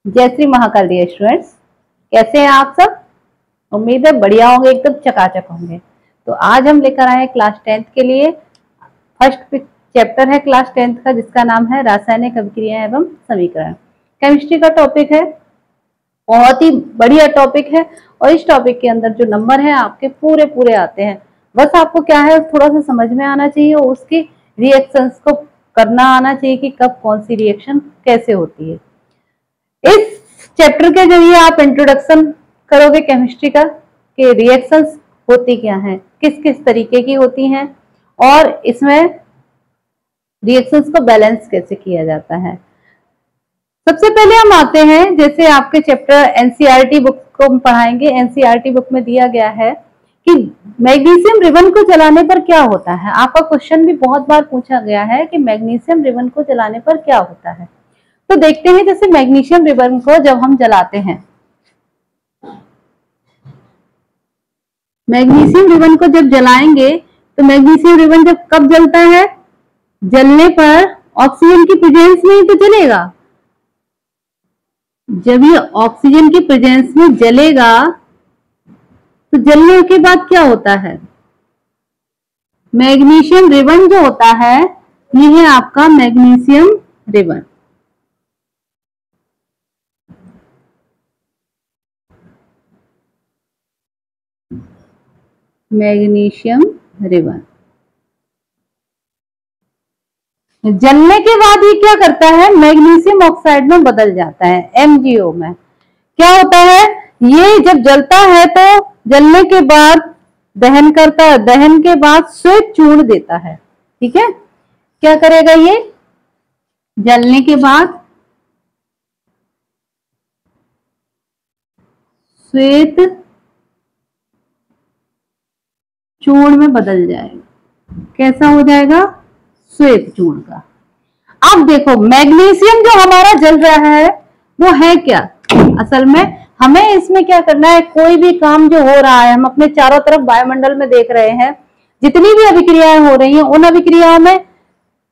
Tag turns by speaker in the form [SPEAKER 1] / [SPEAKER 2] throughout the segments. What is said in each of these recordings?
[SPEAKER 1] जय Shri Mahakal dear students, कैसे हैं आप सब। उम्मीद है बढ़िया होंगे, एकदम चकाचक होंगे। तो आज हम लेकर आए हैं क्लास 10th के लिए फर्स्ट चैप्टर है क्लास 10th का, जिसका नाम है रासायनिक अभिक्रिया एवं समीकरण। केमिस्ट्री का टॉपिक है, बहुत ही बढ़िया टॉपिक है। और इस टॉपिक के अंदर जो नंबर है आपके पूरे पूरे आते हैं। बस आपको क्या है, थोड़ा सा समझ में आना चाहिए और उसकी रिएक्शंस को करना आना चाहिए कि कब कौन सी रिएक्शन कैसे होती है। इस चैप्टर के जरिए आप इंट्रोडक्शन करोगे केमिस्ट्री का कि रिएक्शंस होती क्या हैं, किस किस तरीके की होती हैं और इसमें रिएक्शंस को बैलेंस कैसे किया जाता है। सबसे पहले हम आते हैं, जैसे आपके चैप्टर एनसीईआरटी बुक को हम पढ़ाएंगे। एनसीईआरटी बुक में दिया गया है कि मैग्नीशियम रिबन को जलाने पर क्या होता है। आपका क्वेश्चन भी बहुत बार पूछा गया है कि मैग्नीशियम रिबन को जलाने पर क्या होता है। तो देखते हैं, जैसे मैग्नीशियम रिबन को जब हम जलाते हैं, मैग्नीशियम रिबन को जब जलाएंगे तो मैग्नीशियम रिबन जब कब जलता है, जलने पर ऑक्सीजन की प्रेजेंस में ही तो जलेगा। जब ये ऑक्सीजन की प्रेजेंस में जलेगा तो जलने के बाद क्या होता है, मैग्नीशियम रिबन जो होता है ये है आपका मैग्नीशियम रिबन। मैग्नीशियम रिबन जलने के बाद ये क्या करता है, मैग्नीशियम ऑक्साइड में बदल जाता है, MgO में। क्या होता है, ये जब जलता है तो जलने के बाद दहन करता है, दहन के बाद श्वेत चूर्ण देता है। ठीक है, क्या करेगा, ये जलने के बाद श्वेत चूर्ण में बदल जाएगा। कैसा हो जाएगा, श्वेत चूर्ण का। अब देखो, मैग्नीशियम जो हमारा जल रहा है वो है क्या, असल में हमें इसमें क्या करना है, कोई भी काम जो हो रहा है, हम अपने चारों तरफ वायुमंडल में देख रहे हैं, जितनी भी अभिक्रियाएं हो रही हैं उन अभिक्रियाओं में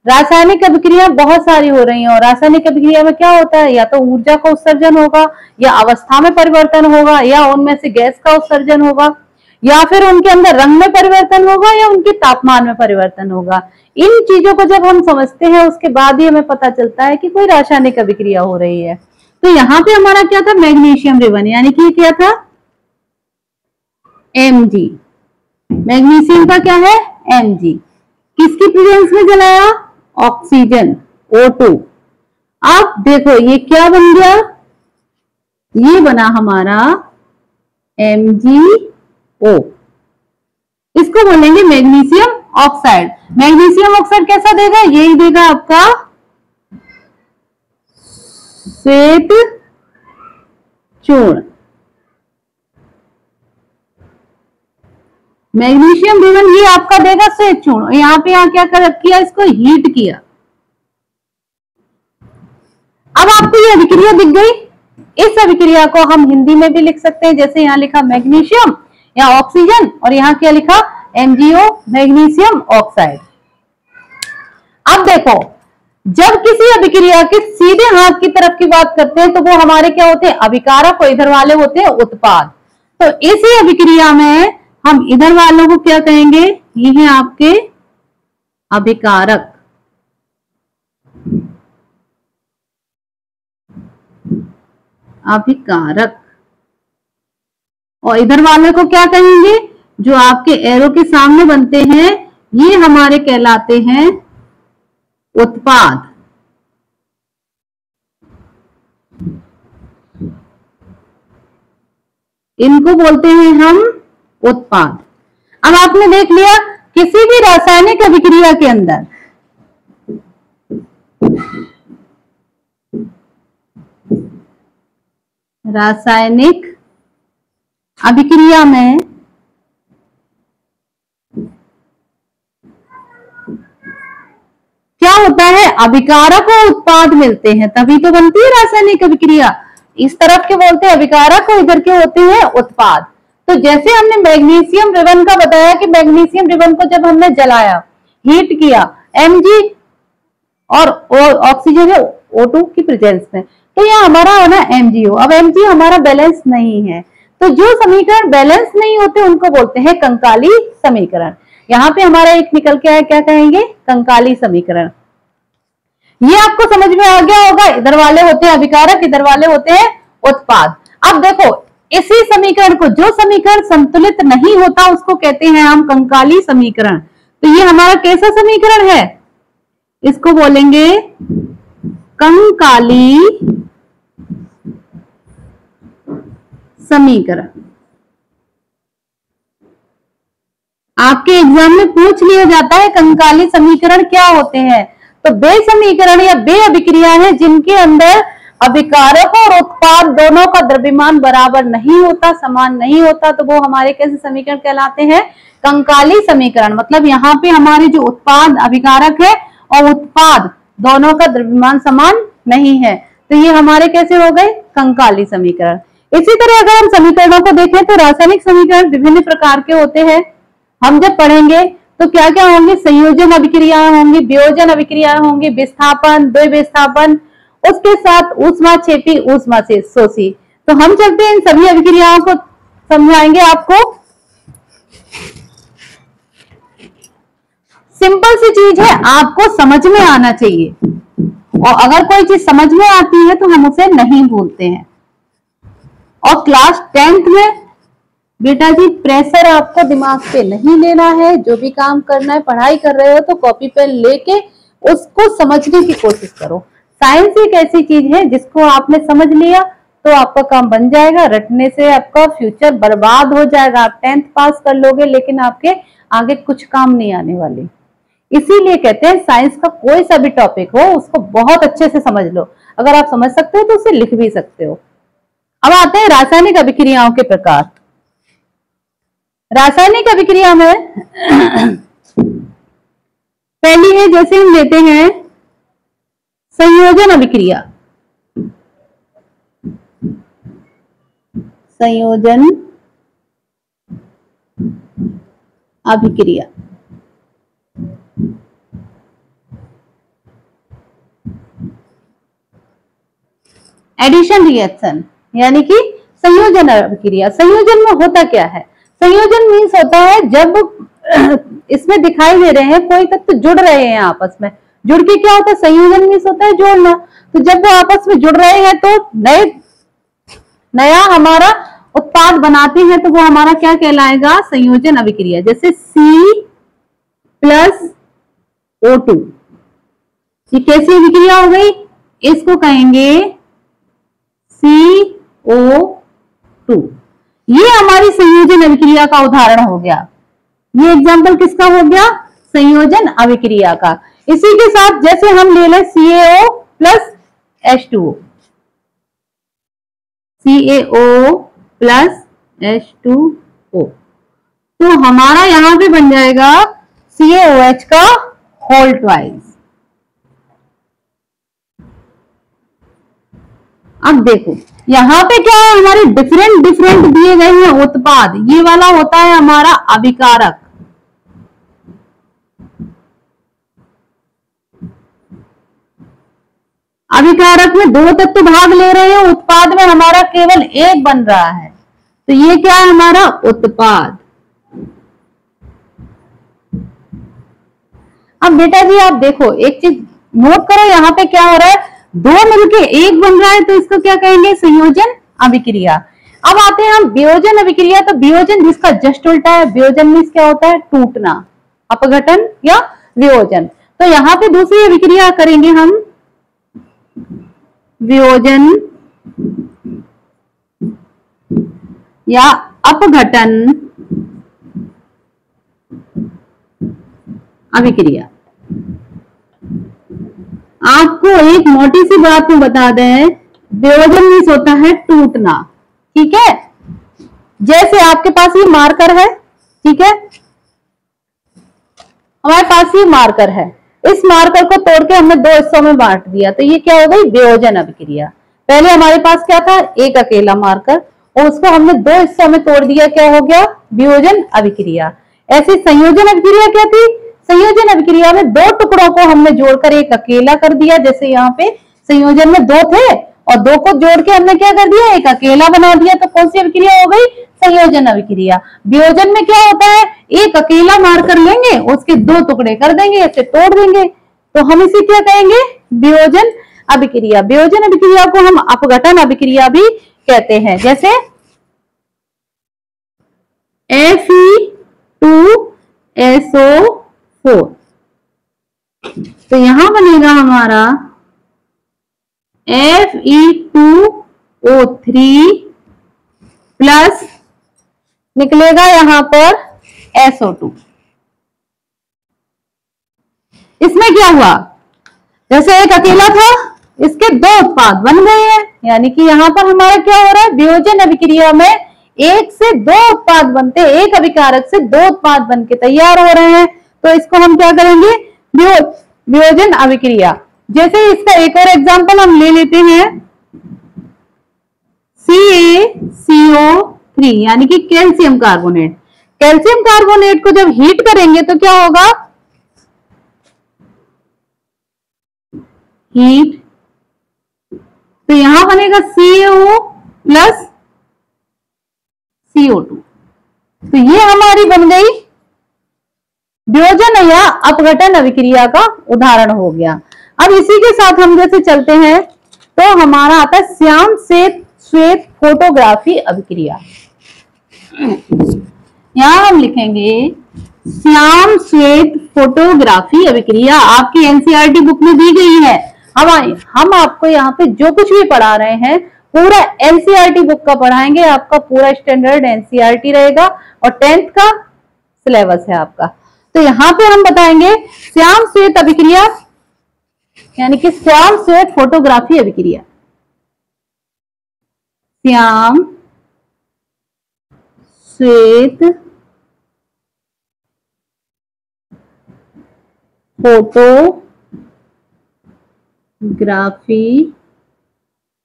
[SPEAKER 1] रासायनिक अभिक्रिया बहुत सारी हो रही हैं। और रासायनिक अभिक्रिया में क्या होता है, या तो ऊर्जा का उत्सर्जन होगा, या अवस्था में परिवर्तन होगा, या उनमें से गैस का उत्सर्जन होगा, या फिर उनके अंदर रंग में परिवर्तन होगा, या उनके तापमान में परिवर्तन होगा। इन चीजों को जब हम समझते हैं उसके बाद ही हमें पता चलता है कि कोई रासायनिक अभिक्रिया हो रही है। तो यहाँ पे हमारा क्या था, मैग्नीशियम रिबन, यानी कि क्या था, Mg। मैग्नीशियम का क्या है, Mg। किसकी प्रेजेंस में जलाया, ऑक्सीजन, O2। अब देखो ये क्या बन गया, ये बना हमारा MgO। इसको बोलेंगे मैग्नीशियम ऑक्साइड। मैग्नीशियम ऑक्साइड कैसा देगा, यही देगा आपका श्वेत चूर्ण। मैग्नीशियम रिबन ये आपका देगा श्वेत चूर्ण। यहाँ पे क्या किया, इसको हीट किया। अब आपको ये अभिक्रिया दिख गई। इस अभिक्रिया को हम हिंदी में भी लिख सकते हैं, जैसे यहाँ लिखा मैग्नीशियम या ऑक्सीजन, और यहाँ क्या लिखा, MgO, मैग्नीशियम ऑक्साइड। अब देखो, जब किसी अभिक्रिया के सीधे हाथ की तरफ की बात करते हैं तो वो हमारे क्या होते हैं, अभिकारक, और इधर वाले होते हैं उत्पाद। तो इसी अभिक्रिया में हम इधर वालों को क्या कहेंगे, ये है आपके अभिकारक। अभिकारक। और इधर वाले को क्या कहेंगे, जो आपके एरो के सामने बनते हैं ये हमारे कहलाते हैं उत्पाद। इनको बोलते हैं हम उत्पाद। अब आपने देख लिया, किसी भी रासायनिक अभिक्रिया के अंदर रासायनिक अभिक्रिया में क्या होता है, अभिकारक और उत्पाद मिलते हैं तभी तो बनती है रासायनिक अभिक्रिया। इस तरफ के बोलते हैं अभिकारक और इधर के होते हैं उत्पाद। तो जैसे हमने मैग्नीशियम रिबन का बताया कि मैग्नीशियम रिबन को जब हमने जलाया, हीट किया, Mg और ऑक्सीजन है O2 की प्रेजेंस में। तो यह हमारा है ना MgO। अब Mg हमारा बैलेंस नहीं है, तो जो समीकरण बैलेंस नहीं होते उनको बोलते हैं कंकाली समीकरण। यहाँ पे हमारा एक निकल के आया, क्या कहेंगे, कंकाली समीकरण। ये आपको समझ में आ गया होगा। इधर वाले होते हैं अभिकारक, इधर वाले होते हैं उत्पाद। अब देखो इसी समीकरण को, जो समीकरण संतुलित नहीं होता उसको कहते हैं हम कंकाली समीकरण। तो ये हमारा कैसा समीकरण है, इसको बोलेंगे कंकाली समीकरण। आपके एग्जाम में पूछ लिया जाता है कंकाली समीकरण क्या होते हैं। तो वे समीकरण या वे अभिक्रिया हैं जिनके अंदर अभिकारक और उत्पाद दोनों का द्रव्यमान बराबर नहीं होता, समान नहीं होता, तो वो हमारे कैसे समीकरण कहलाते हैं, कंकाली समीकरण। मतलब यहाँ पे हमारे जो उत्पाद अभिकारक है और उत्पाद दोनों का द्रव्यमान समान नहीं है, तो ये हमारे कैसे हो गए, कंकाली समीकरण। इसी तरह अगर हम समीकरणों को देखें तो रासायनिक समीकरण विभिन्न प्रकार के होते हैं। हम जब पढ़ेंगे तो क्या क्या होंगे, संयोजन अभिक्रियाएं होंगी, वियोजन अभिक्रियाएं होंगी, विस्थापन, द्विविस्थापन, उसके साथ ऊष्माक्षेपी, ऊष्मा से शोषी। तो हम चलते हैं इन सभी अभिक्रियाओं को समझाएंगे आपको। सिंपल सी चीज है, आपको समझ में आना चाहिए, और अगर कोई चीज समझ में आती है तो हम उसे नहीं भूलते हैं। और क्लास 10th में बेटा जी प्रेशर आपको दिमाग पे नहीं लेना है, जो भी काम करना है, पढ़ाई कर रहे हो तो कॉपी पेन लेके उसको समझने की कोशिश करो। साइंस एक ऐसी चीज है जिसको आपने समझ लिया तो आपका काम बन जाएगा, रटने से आपका फ्यूचर बर्बाद हो जाएगा। आप 10th पास कर लोगे लेकिन आपके आगे कुछ काम नहीं आने वाले। इसीलिए कहते हैं साइंस का कोई सा भी टॉपिक हो उसको बहुत अच्छे से समझ लो। अगर आप समझ सकते हो तो उसे लिख भी सकते हो। अब आते हैं रासायनिक अभिक्रियाओं के प्रकार। रासायनिक अभिक्रिया में पहली है, जैसे हम लेते हैं संयोजन अभिक्रिया। संयोजन अभिक्रिया एडिशन रिएक्शन यानी कि संयोजन अभिक्रिया। संयोजन में होता क्या है, संयोजन मीन्स होता है जब इसमें दिखाई दे रहे हैं कोई तत्व जुड़ रहे हैं आपस में, जुड़ के क्या होता है, संयोजन मीन्स होता है जोड़ना। तो जब वो आपस में जुड़ रहे हैं तो नया हमारा उत्पाद बनाते हैं, तो वो हमारा क्या कहलाएगा, संयोजन अभिक्रिया। जैसे C+O2, ये कैसी अभिक्रिया हो गई, इसको कहेंगे CO2। ये हमारी संयोजन अभिक्रिया का उदाहरण हो गया। ये एग्जाम्पल किसका हो गया, संयोजन अभिक्रिया का। इसी के साथ जैसे हम ले लें CaO plus H2O, CaO plus H2O, तो हमारा यहां पे बन जाएगा CaOH का होल ट्वाइस। अब देखो यहाँ पे क्या है, हमारे डिफरेंट डिफरेंट दिए गए हैं उत्पाद। ये वाला होता है हमारा अभिकारक, अभिकारक में 2 तत्व भाग ले रहे हैं, उत्पाद में हमारा केवल 1 बन रहा है, तो ये क्या है हमारा उत्पाद। अब बेटा जी आप देखो एक चीज नोट करो, यहाँ पे क्या हो रहा है, 2 मिलके 1 बन रहा है, तो इसको क्या कहेंगे, संयोजन अभिक्रिया। अब आते हैं हम वियोजन अभिक्रिया। तो वियोजन जिसका जस्ट उल्टा है, वियोजन मीन्स क्या होता है, टूटना, अपघटन या वियोजन। तो यहाँ पे दूसरी अभिक्रिया करेंगे हम, वियोजन या अपघटन अभिक्रिया। आपको एक मोटी सी बात में बता दें, वियोजन मीन्स होता है टूटना, ठीक है। जैसे आपके पास ये मार्कर है, ठीक है, हमारे पास ये मार्कर है, इस मार्कर को तोड़ के हमने 2 हिस्सों में बांट दिया, तो ये क्या हो गई, वियोजन अभिक्रिया। पहले हमारे पास क्या था, एक अकेला मार्कर, और उसको हमने 2 हिस्सों में तोड़ दिया, क्या हो गया, वियोजन अभिक्रिया। ऐसी संयोजन अभिक्रिया क्या थी, संयोजन अभिक्रिया में 2 टुकड़ों को हमने जोड़कर एक अकेला कर दिया, जैसे यहाँ पे संयोजन में दो थे और दो को जोड़ के हमने क्या कर दिया, एक अकेला बना दिया, तो कौन सी अभिक्रिया हो गई, संयोजन अभिक्रिया। वियोजन में क्या होता है, एक अकेला मार्कर लेंगे, उसके दो टुकड़े कर देंगे, ऐसे तोड़ देंगे, तो हम इसे क्या कहेंगे, वियोजन अभिक्रिया। वियोजन अभिक्रिया को हम अपघटन अभिक्रिया भी कहते हैं। जैसे Fe2SO4, तो यहां बनेगा हमारा Fe2O3 प्लस निकलेगा यहां पर SO2। इसमें क्या हुआ, जैसे एक अकेला था, इसके दो उत्पाद बन गए हैं, यानी कि यहां पर हमारा क्या हो रहा है, वियोजन अभिक्रिया में एक से दो उत्पाद बनते हैं, एक अभिकारक से दो उत्पाद बन के तैयार हो रहे हैं, तो इसको हम क्या करेंगे, वियोजन अभिक्रिया। जैसे इसका एक और एग्जांपल हम ले लेते हैं, CaCO3 यानी कि कैल्शियम कार्बोनेट। कैल्शियम कार्बोनेट को जब हीट करेंगे तो क्या होगा, हीट, तो यहां बनेगा CO प्लस CO2, तो ये हमारी बन गई वियोजन या अपघटन अभिक्रिया का उदाहरण हो गया। अब इसी के साथ हम जैसे चलते हैं तो हमारा आता है श्याम श्वेत फोटोग्राफी अभिक्रिया। यहां हम लिखेंगे श्याम श्वेत फोटोग्राफी अभिक्रिया, आपकी एनसीईआरटी बुक में दी गई है। हम आपको यहाँ पे जो कुछ भी पढ़ा रहे हैं पूरा एनसीईआरटी बुक का पढ़ाएंगे, आपका पूरा स्टैंडर्ड एनसीईआरटी रहेगा और 10th का सिलेबस है आपका। तो यहाँ पे हम बताएंगे श्याम श्वेत अभिक्रिया यानी कि श्याम श्वेत फोटोग्राफी अभिक्रिया। श्याम श्वेत फोटोग्राफी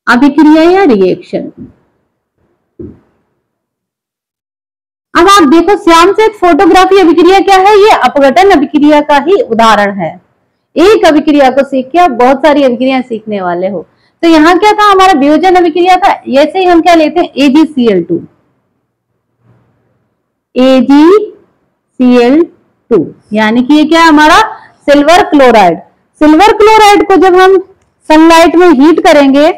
[SPEAKER 1] अभिक्रिया या रिएक्शन। अब आप देखो श्याम श्वेत फोटोग्राफी अभिक्रिया क्या है, ये अपघटन अभिक्रिया का ही उदाहरण है। एक अभिक्रिया को सीख के आप बहुत सारी अभिक्रिया सीखने वाले हो। तो यहाँ क्या था, हमारा वियोजन अभिक्रिया था, ऐसे ही हम क्या लेते हैं AgCl2, AgCl2 यानी कि ये क्या है हमारा सिल्वर क्लोराइड। सिल्वर क्लोराइड को जब हम सनलाइट में हीट करेंगे,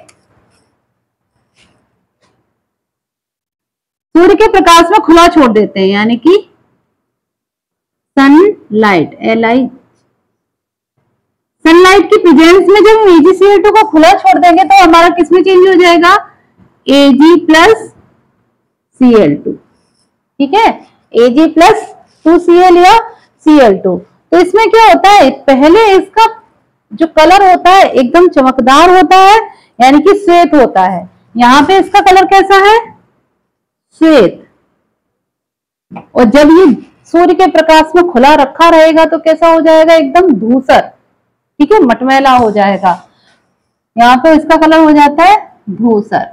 [SPEAKER 1] सूर्य के प्रकाश में खुला छोड़ देते हैं, यानी कि सनलाइट सनलाइट की प्रेजेंस में जब हम AgCl2 को खुला छोड़ देंगे तो हमारा किसमें चेंज हो जाएगा, Ag प्लस Cl2। ठीक है, Ag प्लस 2Cl या Cl2। तो इसमें क्या होता है, पहले इसका जो कलर होता है एकदम चमकदार होता है, यानी कि श्वेत होता है। यहाँ पे इसका कलर कैसा है, श्वेत। और जब ये सूर्य के प्रकाश में खुला रखा रहेगा तो कैसा हो जाएगा, एकदम धूसर, ठीक है, मटमैला हो जाएगा। यहाँ पे इसका कलर हो जाता है धूसर।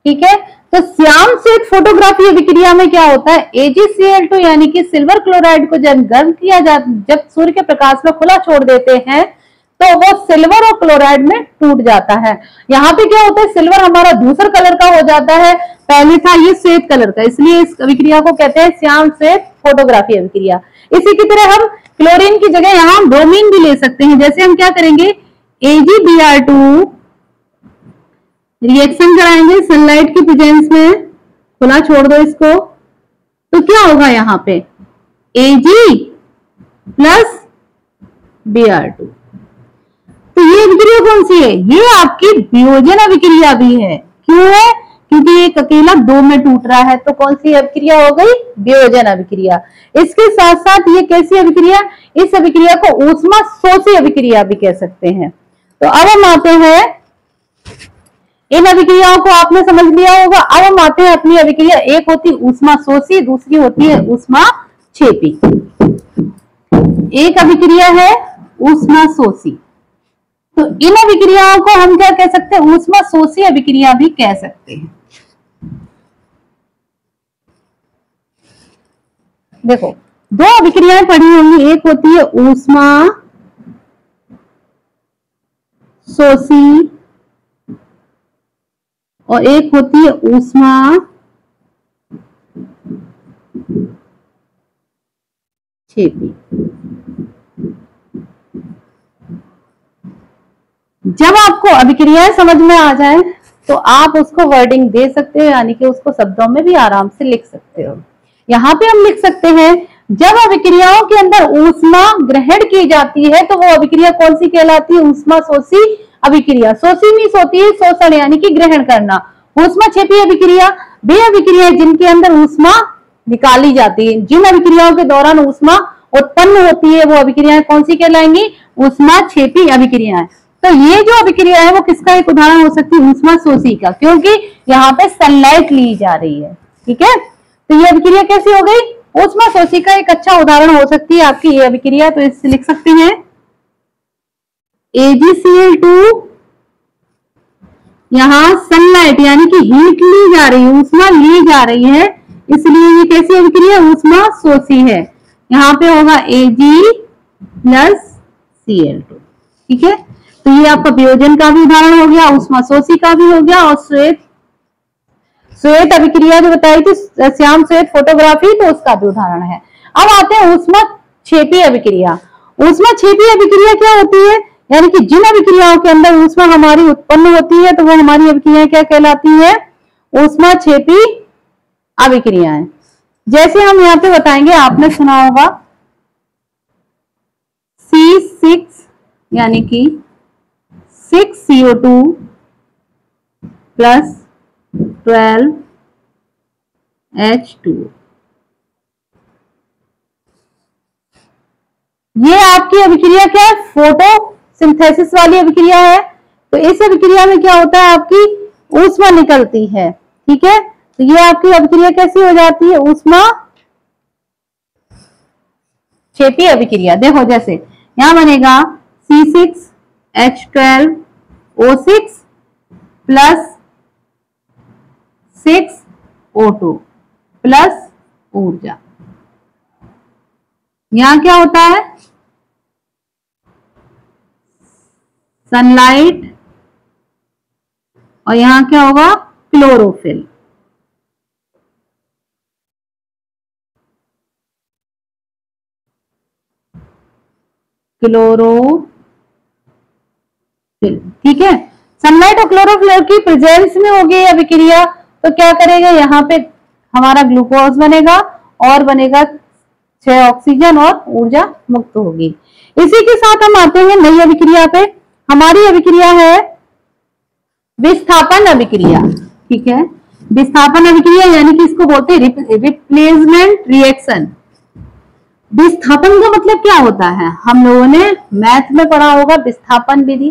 [SPEAKER 1] ठीक है, तो श्याम श्वेत फोटोग्राफी अभिक्रिया में क्या होता है, AgCl2 यानी कि सिल्वर क्लोराइड को जब गर्म किया जाता, जब सूर्य के प्रकाश में खुला छोड़ देते हैं तो वो सिल्वर और क्लोराइड में टूट जाता है। यहाँ पे क्या होता है, सिल्वर हमारा धूसर कलर का हो जाता है, पहले था ये श्वेत कलर का, इसलिए इस अभिक्रिया को कहते हैं श्याम श्वेत फोटोग्राफी अभिक्रिया। इसी की तरह हम क्लोरीन की जगह यहाँ ब्रोमीन भी ले सकते हैं। जैसे हम क्या करेंगे, AgBr2 रिएक्शन कराएंगे सनलाइट की प्रेजेंस में, खुला छोड़ दो इसको, तो क्या होगा यहाँ पे Ag प्लस Br2। तो ये अभिक्रिया कौन सी है, ये आपकी वियोजन अभिक्रिया भी है। क्यों है, क्योंकि एक अकेला दो में टूट रहा है, तो कौन सी अभिक्रिया हो गई, वियोजन अभिक्रिया। इसके साथ साथ ये कैसी अभिक्रिया, इस अभिक्रिया को ऊष्मा शोषी अभिक्रिया भी कह सकते हैं। तो अब हम आते हैं, इन अभिक्रियाओं को आपने समझ लिया होगा। अब हम आते हैं अपनी अभिक्रिया, एक होती ऊष्मा शोषी, दूसरी होती है ऊष्मा क्षेपी। एक अभिक्रिया है ऊष्मा शोषी, तो इन अभिक्रियाओं को हम क्या कह सकते हैं, ऊष्मा शोषी अभिक्रिया भी कह सकते हैं। देखो दो अभिक्रियाएं पढ़ी होंगी, एक होती है ऊष्मा शोषी और एक होती है ऊष्मा क्षेपी। जब आपको अभिक्रियाएं समझ में आ जाए तो आप उसको वर्डिंग दे सकते हो, यानी कि उसको शब्दों में भी आराम से लिख सकते हो। यहाँ पे हम लिख सकते हैं, जब अभिक्रियाओं के अंदर ऊष्मा ग्रहण की जाती है तो वो अभिक्रिया कौन सी कहलाती है? ऊष्मा शोषी अभिक्रिया। शोषी मीन्स होती है शोषण यानी कि ग्रहण करना। ऊष्मा क्षेपी अभिक्रिया वे अभिक्रिया जिनके अंदर ऊष्मा निकाली जाती है। जिन अभिक्रियाओं के दौरान ऊष्मा उत्पन्न होती है वो अभिक्रियाएं कौन सी कहलाएंगी? ऊष्मा क्षेपी अभिक्रियाएं। तो ये जो अभिक्रिया है वो किसका एक उदाहरण हो सकती है? ऊष्मा शोषी का, क्योंकि यहाँ पे सनलाइट ली जा रही है। ठीक है, तो ये अभिक्रिया कैसी हो गई? ऊष्मा शोषी का एक अच्छा उदाहरण हो सकती है आपकी ये अभिक्रिया। तो इससे लिख सकते हैं AgCl2, यहाँ सनलाइट यानी कि हीट ली जा रही है, ऊष्मा ली जा रही है, इसलिए ये कैसी अभिक्रिया? ऊष्मा शोषी है। यहाँ पे होगा Ag+Cl2। ठीक है, तो ये आपका वियोजन का भी उदाहरण हो गया, ऊष्मा शोषी का भी हो गया, और श्वेत अभिक्रिया जो बताई थी श्याम श्वेत फोटोग्राफी, तो उसका भी उदाहरण है। अब आते हैं ऊष्मा क्षेपी अभिक्रिया। ऊष्मा क्षेपी अभिक्रिया क्या होती है? यानी कि जिन अभिक्रियाओं के अंदर ऊष्मा हमारी उत्पन्न होती है तो वो हमारी अभिक्रियाएं क्या कहलाती है? ऊष्मा क्षेपी अभिक्रियाएं। जैसे हम यहाँ पे बताएंगे, आपने सुना होगा C6 यानी कि 6CO2 प्लस 12H2। ये आपकी अभिक्रिया क्या है? फोटो सिंथेसिस वाली अभिक्रिया है। तो इस अभिक्रिया में क्या होता है? आपकी ऊष्मा निकलती है। ठीक है, तो ये आपकी अभिक्रिया कैसी हो जाती है? ऊष्मा क्षेपी अभिक्रिया। देखो जैसे यहां बनेगा C6H12O6 प्लस 6O2 प्लस ऊर्जा। यहां क्या होता है? सनलाइट, और यहां क्या होगा? क्लोरोफिल। ठीक है, सनलाइट और क्लोरोफिल की प्रेजेंस में होगी अभिक्रिया, तो क्या करेगा? यहाँ पे हमारा ग्लूकोज बनेगा और बनेगा 6 ऑक्सीजन और ऊर्जा मुक्त होगी। इसी के साथ हम आते हैं नई अभिक्रिया पे। हमारी अभिक्रिया है विस्थापन अभिक्रिया। ठीक है, विस्थापन अभिक्रिया यानी कि इसको बोलते हैं रिप्लेसमेंट रिएक्शन। विस्थापन का मतलब क्या होता है? हम लोगों ने मैथ में पढ़ा होगा विस्थापन विधि।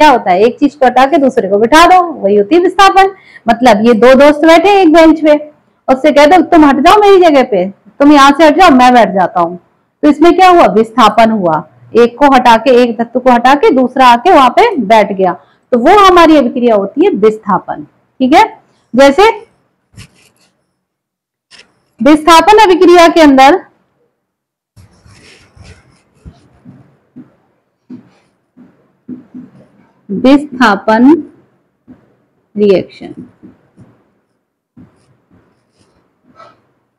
[SPEAKER 1] क्या होता है? एक चीज को हटा के दूसरे को बिठा दो, वही होती है विस्थापन। मतलब ये दो दोस्त बैठे एक बेंच पे, उससे कह दो तुम हट जाओ मेरी जगह पे, तुम यहाँ से हट जाओ, मैं बैठ जाता हूँ। तो इसमें क्या हुआ? विस्थापन हुआ। एक को हटा के, एक तत्व को हटा के दूसरा आके वहां पे बैठ गया, तो वो हमारी अभिक्रिया होती है विस्थापन। ठीक है, जैसे विस्थापन अभिक्रिया के अंदर विस्थापन रिएक्शन,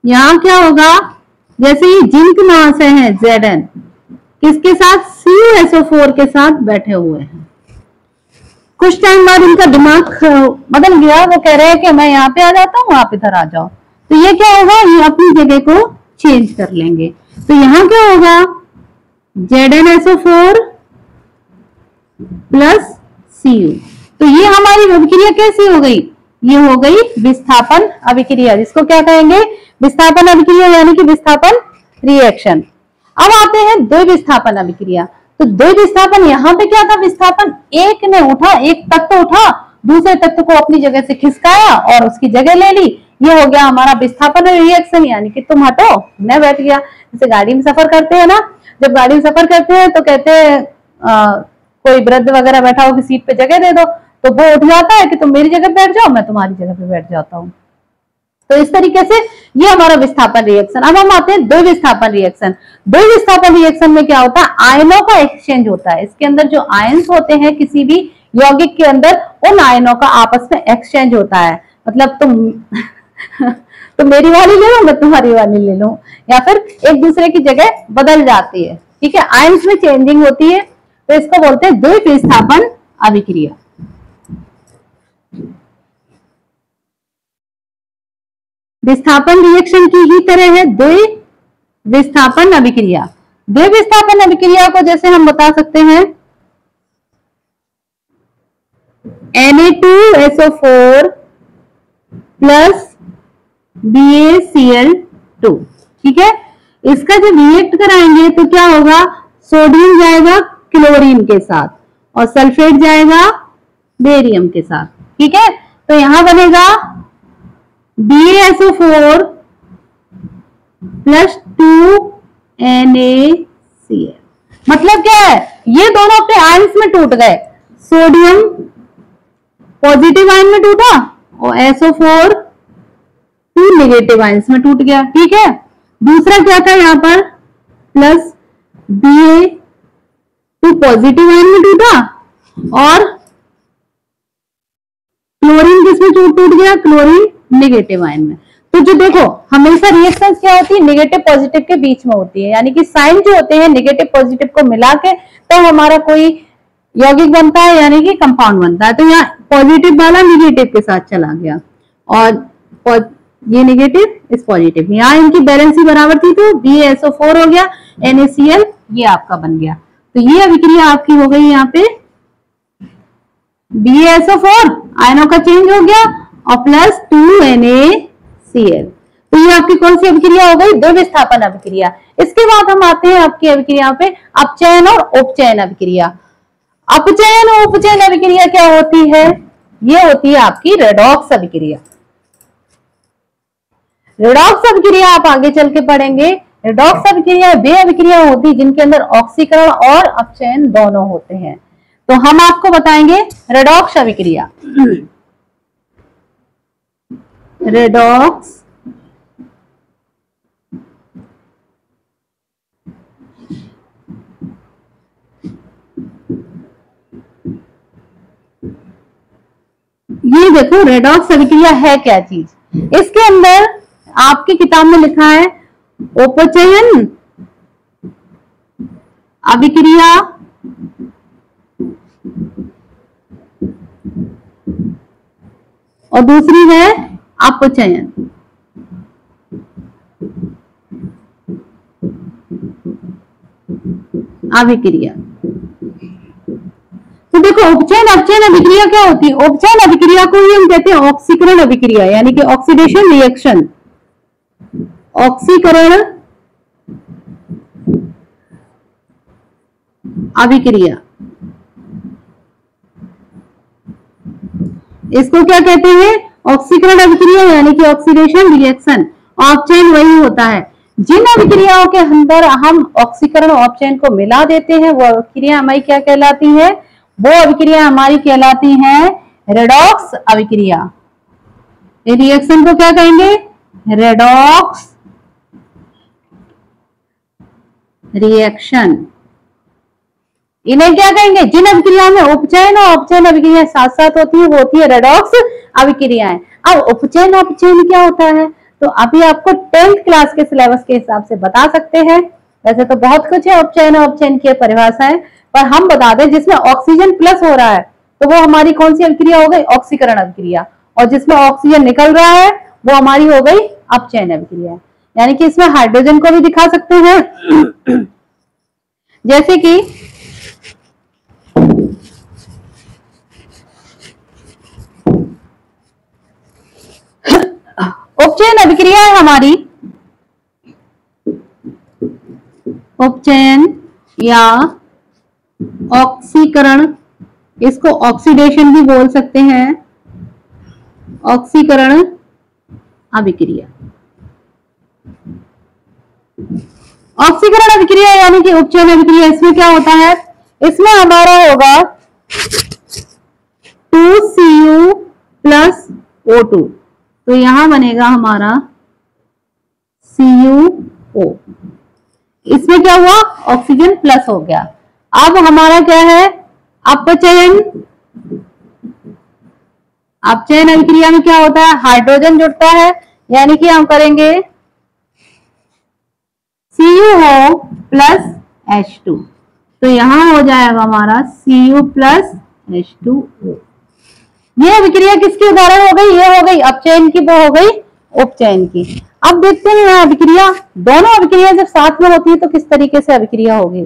[SPEAKER 1] यहां क्या होगा? जैसे ये जिंक महाशय है Zn, किसके साथ? CuSO4 के साथ बैठे हुए हैं। कुछ टाइम बाद इनका दिमाग बदल गया, वो कह रहे हैं कि मैं यहाँ पे आ जाता हूँ, आप इधर आ जाओ। तो ये क्या होगा? ये अपनी जगह को चेंज कर लेंगे। तो यहाँ क्या होगा? ZnSO4 plus Cu। तो ये हमारी अभिक्रिया कैसी हो गई? ये हो गई विस्थापन अभिक्रिया, जिसको क्या कहेंगे? विस्थापन अभिक्रिया यानी कि विस्थापन रिएक्शन। अब आते हैं द्विविस्थापन अभिक्रिया। तो द्विविस्थापन यहाँ पे क्या था? विस्थापन एक ने उठा, एक तत्व उठा, दूसरे तत्व को अपनी जगह से खिसकाया और उसकी जगह ले ली। ये हो गया हमारा विस्थापन रिएक्शन, यानी कि तुम हटो मैं बैठ गया। जैसे गाड़ी में सफर करते हैं ना, जब गाड़ी में सफर करते हैं तो कहते हैं कोई वृद्ध वगैरह बैठा हो कि सीट पे जगह दे दो, तो वो उठ जाता है कि तुम मेरी जगह बैठ जाओ, मैं तुम्हारी जगह पे बैठ जाता हूँ। तो इस तरीके से ये हमारा विस्थापन रिएक्शन। अब हम आते हैं द्विविस्थापन रिएक्शन। द्विविस्थापन रिएक्शन में क्या होता है? आयनों का एक्सचेंज होता है। इसके अंदर जो आयंस होते हैं किसी भी यौगिक के अंदर उन आयनों का आपस में एक्सचेंज होता है। मतलब तुम तो मेरी वाली ले लो, मैं तुम्हारी वाली ले लूं, या फिर एक दूसरे की जगह बदल जाती है। ठीक है, आयंस में चेंजिंग होती है, तो इसको बोलते हैं द्विविस्थापन अभिक्रिया। विस्थापन रिएक्शन की ही तरह है द्विविस्थापन अभिक्रिया। द्विविस्थापन अभिक्रिया को जैसे हम बता सकते हैं Na2SO4 प्लस BaCl2। ठीक है, इसका जब रिएक्ट कराएंगे तो क्या होगा, सोडियम जाएगा क्लोरीन के साथ और सल्फेट जाएगा बेरियम के साथ। ठीक है, तो यहां बनेगा BaSO4 प्लस 2NaCl। मतलब क्या है, ये दोनों अपने आयंस में टूट गए। सोडियम पॉजिटिव आयन में टूटा और SO4 2 नेगेटिव आयंस में टूट गया। ठीक है, दूसरा क्या था यहाँ पर, प्लस Ba2 पॉजिटिव आयन में टूटा और क्लोरीन किसमें टूट गया, क्लोरीन नेगेटिव आयन में। तो जो देखो हमेशा रिएक्शंस क्या होती है, नेगेटिव पॉजिटिव के बीच में होती है, यानी कि साइन जो होते हैं नेगेटिव पॉजिटिव को मिला के तो हमारा कोई यौगिक बनता है, यानी कि कंपाउंड बनता है। तो यहाँ पॉजिटिव वाला नेगेटिव के साथ चला गया और ये नेगेटिव इस पॉजिटिव, यहाँ इनकी बैलेंसी बराबर थी तो BaSO4 हो गया, NaCl ये आपका बन गया। तो ये अभिक्रिया आपकी हो गई यहाँ पे BaSO4 आयनों का चेंज हो गया और प्लस 2NaCl। तो ये आपकी कौन सी अभिक्रिया हो गई, द्विविस्थापन अभिक्रिया। इसके बाद हम आते हैं आपकी अभिक्रिया पे अपचयन और उपचयन अभिक्रिया। अपचयन और उपचयन अभिक्रिया क्या होती है, ये होती है आपकी रेडॉक्स अभिक्रिया। रेडॉक्स अभिक्रिया आप आगे चल के पढ़ेंगे। रेडॉक्स अभिक्रिया वे अभिक्रिया होती है जिनके अंदर ऑक्सीकरण और अपचयन दोनों होते हैं। तो हम आपको बताएंगे रेडॉक्स अभिक्रिया। रेडॉक्स ये देखो रेडॉक्स अभिक्रिया है क्या चीज, इसके अंदर आपकी किताब में लिखा है उपचयन अभिक्रिया और दूसरी है अपचयन। अभिक्रिया तो देखो उपचयन अपचयन अभिक्रिया क्या होती है, उपचयन अभिक्रिया को ही हम कहते हैं ऑक्सीकरण अभिक्रिया, यानी कि ऑक्सीडेशन रिएक्शन। ऑक्सीकरण अभिक्रिया इसको क्या कहते हैं, ऑक्सीकरण अभिक्रिया यानी कि ऑक्सीडेशन रिएक्शन। अपचयन वही होता है जिन अभिक्रियाओं के अंदर हम ऑक्सीकरण और अपचयन को मिला देते हैं, वो अभिक्रिया हमारी क्या कहलाती है, वो अभिक्रिया हमारी कहलाती है रेडॉक्स अभिक्रिया। रिएक्शन को क्या कहेंगे, रेडॉक्स रिएक्शन। इन्हें क्या कहेंगे, जिन अभिक्रियाओं में उपचयन और अपचयन अभिक्रिया साथ साथ होती है वो होती है रेडॉक्स अभिक्रियाएं। अब उपचयन और अपचयन क्या होता है, तो अभी आपको 10th क्लास के सिलेबस के हिसाब से बता सकते हैं। वैसे तो बहुत कुछ है उपचयन और अपचयन की परिभाषाएं, पर हम बता दें जिसमें ऑक्सीजन प्लस हो रहा है तो वो हमारी कौन सी अभिक्रिया हो गई, ऑक्सीकरण अभिक्रिया, और जिसमें ऑक्सीजन निकल रहा है वो हमारी हो गई अपचयन अभिक्रिया। यानी कि इसमें हाइड्रोजन को भी दिखा सकते हैं, जैसे कि उपचयन अभिक्रिया है हमारी, उपचयन या ऑक्सीकरण, इसको ऑक्सीडेशन भी बोल सकते हैं, ऑक्सीकरण अभिक्रिया। ऑक्सीकरण अभिक्रिया यानी कि उपचयन अभिक्रिया, इसमें क्या होता है, इसमें हमारा होगा 2Cu प्लस O2, तो यहां बनेगा हमारा CuO। इसमें क्या हुआ, ऑक्सीजन प्लस हो गया। अब हमारा क्या है, अपचयन अपचयन अभिक्रिया में क्या होता है, हाइड्रोजन जुड़ता है, यानी कि हम करेंगे CuO प्लस H2, तो यहां हो जाएगा हमारा Cu प्लस H2O। ये अभिक्रिया किसकी उदाहरण हो गई, ये हो गई अपचयन की, वो हो गई उपचयन की। अब देखते हैं यहाँ अभिक्रिया, दोनों अभिक्रिया जब साथ में होती है तो किस तरीके से अभिक्रिया होगी।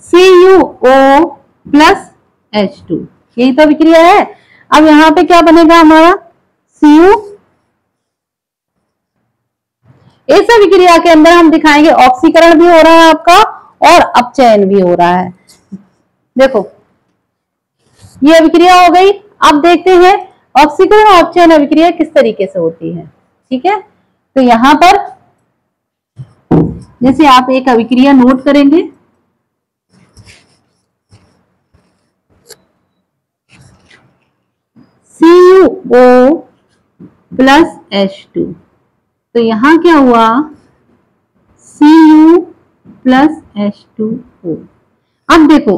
[SPEAKER 1] CuO प्लस H2, यही तो अभिक्रिया है। अब यहाँ पे क्या बनेगा हमारा Cu, इस अभिक्रिया के अंदर हम दिखाएंगे ऑक्सीकरण भी हो रहा है आपका और अपचयन भी हो रहा है। देखो ये अभिक्रिया हो गई। अब देखते हैं ऑक्सीकरण और अपचयन अभिक्रिया किस तरीके से होती है। ठीक है, तो यहां पर जैसे आप एक अभिक्रिया नोट करेंगे, CuO प्लस H2, तो यहां क्या हुआ Cu प्लस H2O। अब देखो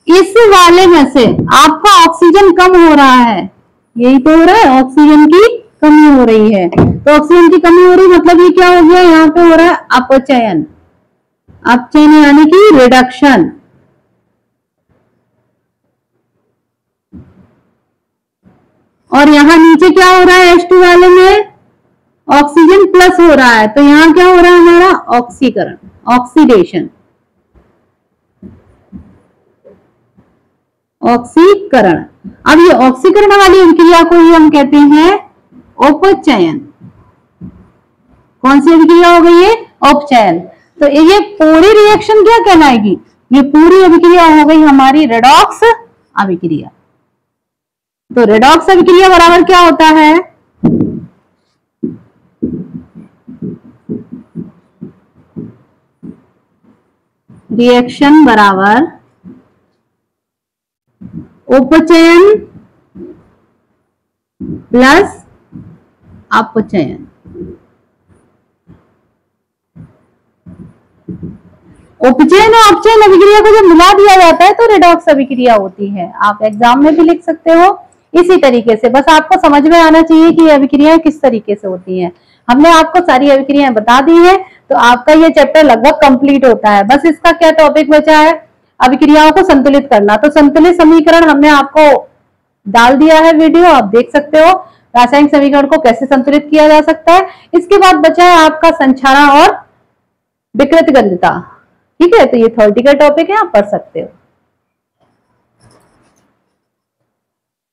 [SPEAKER 1] इस वाले में से आपका ऑक्सीजन कम हो रहा है, यही तो हो रहा है, ऑक्सीजन की कमी हो रही है। तो ऑक्सीजन की कमी हो रही मतलब ये क्या हो गया, यहाँ पे हो रहा है अपचयन, अपचयन यानी कि रिडक्शन। और यहाँ नीचे क्या हो रहा है, H2 वाले में ऑक्सीजन प्लस हो रहा है, तो यहाँ क्या हो रहा है हमारा ऑक्सीकरण, ऑक्सीडेशन, ऑक्सीकरण। अब ये ऑक्सीकरण वाली अभिक्रिया को ही हम कहते हैं उपचयन। कौन सी अभिक्रिया हो गई है, उपचयन। तो ये पूरी रिएक्शन क्या कहलाएगी, ये पूरी अभिक्रिया हो गई हमारी रेडॉक्स अभिक्रिया। तो रेडॉक्स अभिक्रिया बराबर क्या होता है, रिएक्शन बराबर उपचयन प्लस अपचयन। उपचयन और अपचयन अभिक्रिया को जब मिला दिया जाता है तो रेडॉक्स अभिक्रिया होती है। आप एग्जाम में भी लिख सकते हो इसी तरीके से, बस आपको समझ में आना चाहिए कि ये अभिक्रियाएं किस तरीके से होती हैं। हमने आपको सारी अभिक्रियाएं बता दी है, तो आपका ये चैप्टर लगभग कंप्लीट होता है। बस इसका क्या टॉपिक बचा है, अभिक्रियाओं को संतुलित करना। तो संतुलित समीकरण हमने आपको डाल दिया है वीडियो, आप देख सकते हो रासायनिक समीकरण को कैसे संतुलित किया जा सकता है। इसके बाद बचा है आपका संक्षारण और विकृत गंधता। ठीक है, तो ये थ्योरेटिकल टॉपिक है, आप पढ़ सकते हो।